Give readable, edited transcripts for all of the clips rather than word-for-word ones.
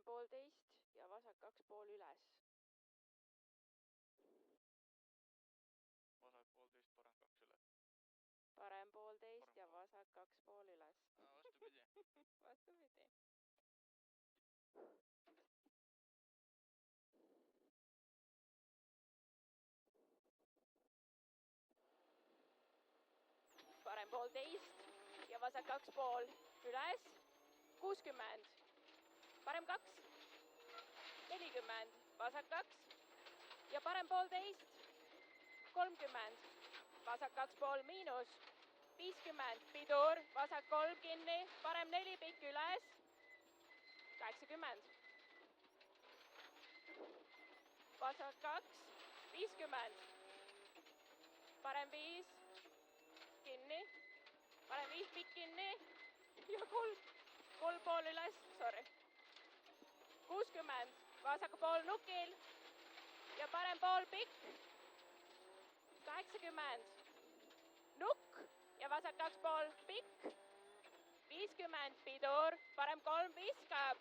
parem 1,5 ja vasak 2,5 üles. Vasak 1,5, parem 2 üles. Parem 1,5 ja vasak 2,5 üles. Vastupidi. Vastupidi. Parem 1,5 ja vasak 2,5 üles. 60. Parem 2. 40. Vasak 2 ja parem 1,5. 30. Vasak 2,5 miinus. 50. Pidur, vasak 3 kinni, parem 4 pikk üles. 80. Vasak 2, 50. Parem 5 kinni, parem 5 pikk kinni ja 3,5 üles, sorry. 60. Vasak pool nukil ja parem pool pikk. 80. Nukk ja vasak 2,5 pikk. 50. Pidur, parem 3 viskab.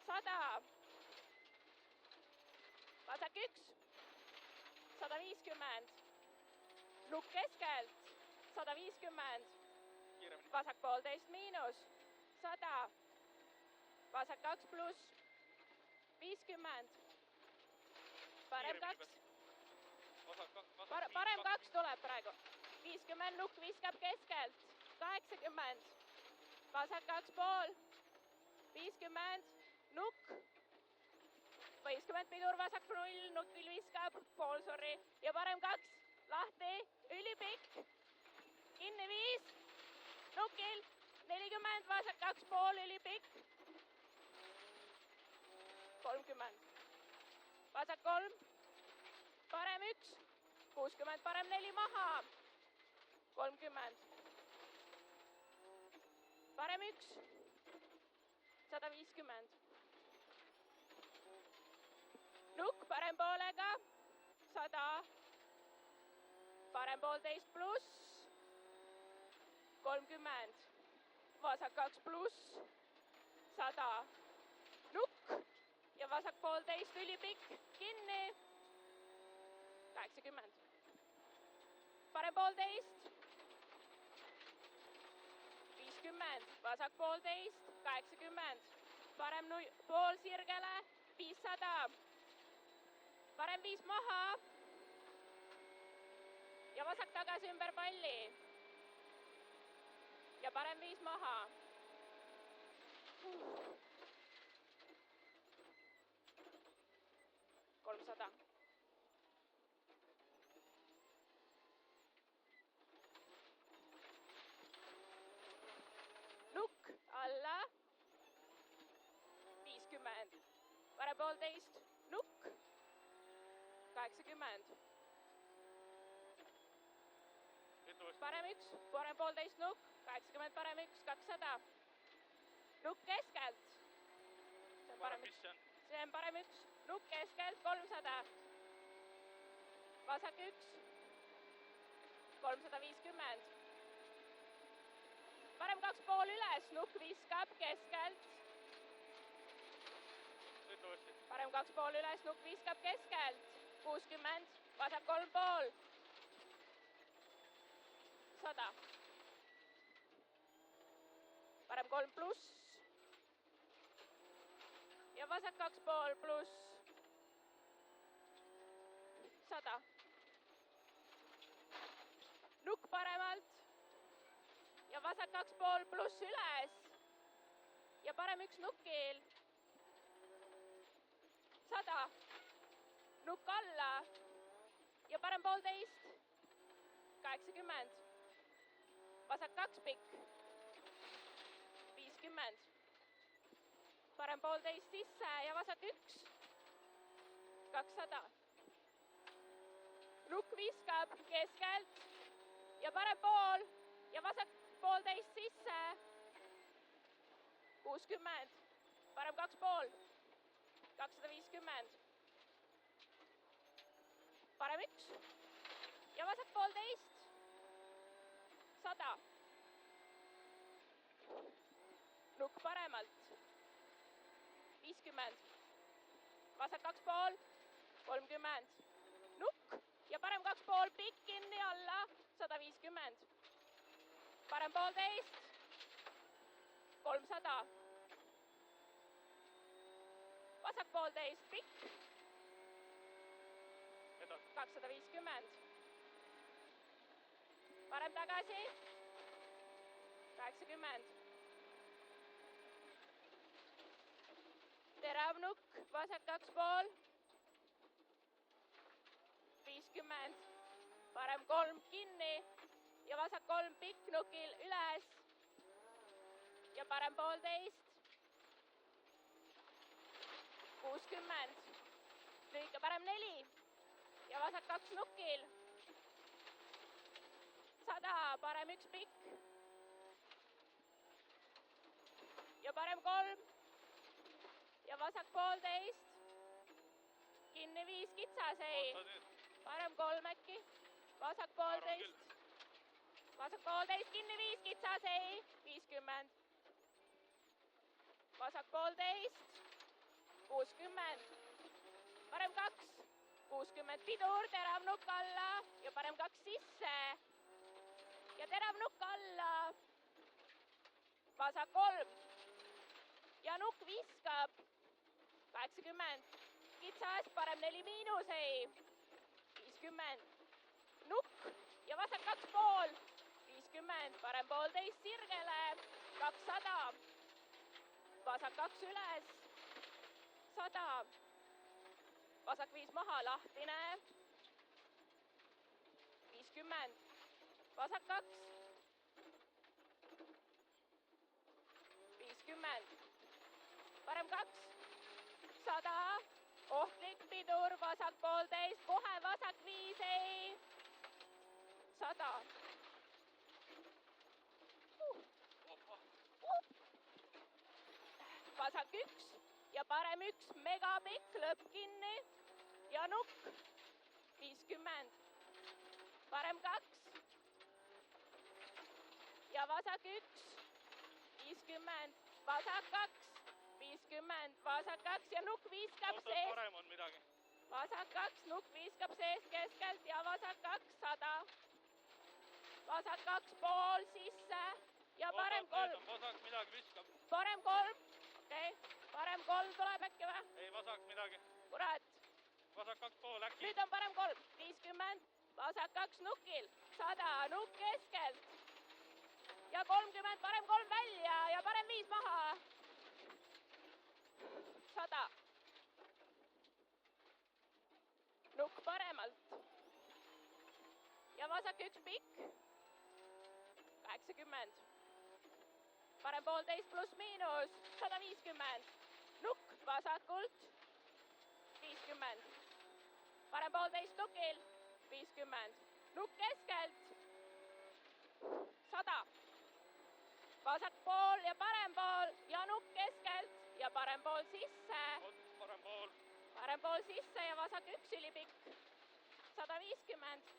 100. Vasak 1. 150. Nukk keskelt. 150. Vasak 1,5 miinus. 100. Vasak 2 pluss. 50. Parem 2. Parem 2 tuleb praegu. 50 nukk viskab keskelt. 80. Vasak 2,5. 50 nukk. 50 pidur vasak 0, nukil viskab. Pool, sorry. Ja parem 2. Lahti. Ülipikk. Kinni 5. Nukil. 40 vasak 2,5 ülipikk. 30. Vasak 3. Parem 1. 60, parem 4 maha. 30. Parem 1. 150. Nukk parem poolega. 100. Parem 1,5 pluss. 30. Vasak 2 pluss. 100. Nukk ja vasak 1,5 ülipikk. Kinni. 80. Parem 1,5. 50. Vasak 1,5. 80. Parem pool sirgele. 500. Parem 5 maha. Ja vasak tagasi ümber palli. Ja parem 5 maha. 300. Nukk alla. 50. Parem 1,5. Nukk. 80. Parem 1. Parem 1,5 nukk. 80 parem 1. 200. Nukk keskelt. See on parem 1. Nukk keskelt. 300. Vasak 1. 350. Parem 2,5 üles. Nukk viskab keskelt. Parem 2,5 üles. Nukk viskab keskelt. 60. Vasak 3,5. 100. Parem 3 pluss. Ja vasak 2,5 pluss. 100. Nukk paremalt. Ja vasak 2,5 pluss üles. Ja parem 1 nukil. 100. Nukk alla. Ja parem 1,5. 80. Vasak 2 pikk. 50. Parem 1,5 sisse ja vasak 1. 200. Nukk viskab keskelt ja parem pool ja vasak 1,5 sisse. 60. Parem 2,5. 250. Parem 1 ja vasak 1,5. 100. Nukk paremalt. 50. 50. Vasak 2,5, 30. Nukk ja parem 2,5, pikk kinni alla, 150. Parem 1,5, 300. Vasak 1,5, pikk, edasi. 250. Parem tagasi, 80. Terav nukk, vasak 2,5, 50. Parem 3 kinni ja vasak 3 pikk nukil üles ja parem 1,5, 60. Lühike parem 4 ja vasak 2 nukil, 100, parem 1 pikk ja parem 3 ja vasak 1,5, kinni 5 kitsas, ei, oota nüüd. parem 3 äkki, vasak 1,5, vasak 1,5, kinni 5 kitsas, ei, 50. Vasak 1,5, 60. Parem 2, 60. Pidur, terav nukk alla ja parem 2 sisse ja terav nukk alla, vasak 3 ja nukk viskab, 80. Kitsas, parem 4 miinus, ei, 50. Nukk ja vasak 2,5, 50. Parem 1,5 sirgele, 200. Vasak 2 üles, 100. Vasak 5 maha, lahtine, 50. Vasak 2, 50. Parem 2, 100. Ohtlik pidur, vasak 1,5, kohe vasak 5, ei, 100. Vasak 1 ja parem 1, megapikk, lõpp kinni ja nukk, 50. Parem 2 ja vasak 1, 50. Vasak 2, 50. Vasak 2 ja nukk viskab oota, sees. parem on midagi. Vasak 2, nukk viskab sees keskelt ja vasak 2, 100. Vasak 2,5 sisse ja parem 3. vasak midagi viskab. Parem 3, okei. Parem 3 tuleb äkki või? ei, vasak midagi. Kurat. Vasak 2,5 äkki. Nüüd on parem 3, 50. Vasak 2 nukil, 100, nukk keskelt. Ja 30, parem 3 välja ja parem 5 maha. 100. Nukk paremalt. Ja vasak 1 pikk, 80. Parem 1,5 pluss miinus, 150. Nukk vasakult, 50. Parem 1,5 nukil, 50. Nukk keskelt, 100. Vasak pool ja parem pool ja nukk keskelt ja parem pool sisse. parem pool. Parem pool sisse ja vasak 1 ülipikk, 150.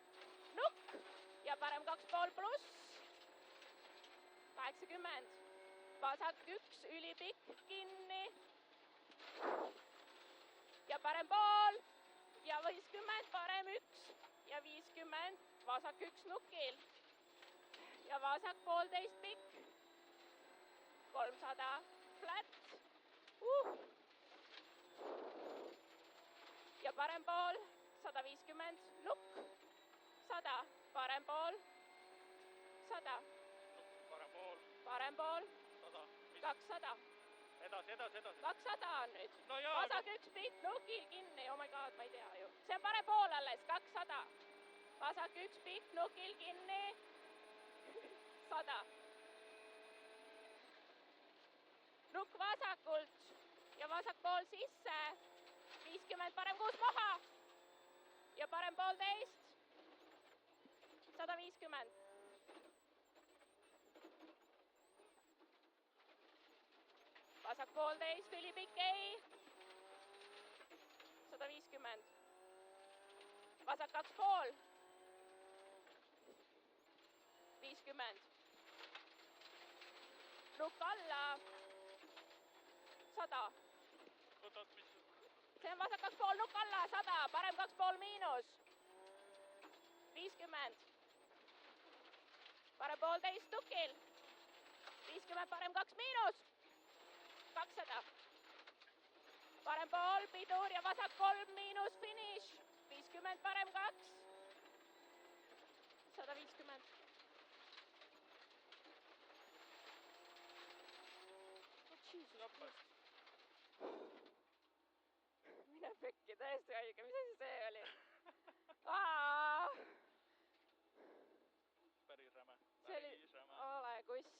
Nukk ja parem 2,5 pluss, 80. Vasak 1 ülipikk kinni ja parem pool ja 50, parem 1 ja 50. Vasak 1 nukil ja vasak 1,5 pikk, 300 flat. Ja parem pool, 150, nukk, 100, parem pool, 100, parem pool. parem pool, 100. 200. edasi. 200 on nüüd. no jaa. Vasak 1 pikk nukil kinni, oh my god, ma ei tea ju. See on parem pool alles, 200. Vasak 1 pikk nukil kinni, 100. Nukk vasakult ja vasak pool sisse, 50, parem 6 maha ja parem 1,5, 150. Vasak 1,5, ülipikk ei, 150. Vasak 2,5, 50. Nukk alla, 100. oot, mis? See on vasak 2 pool nukk alla, 100, parem 2 pool miinus. 50. Parem poolteist tukil. 50, parem 2 miinus. 200. Parem pool, pidur ja vasak 3 miinus, finiš. 50, parem 2. 150. Lõppes. Mine pekki, täiesti haige, mis asi see oli? Päris räme. See oli, ole kuss.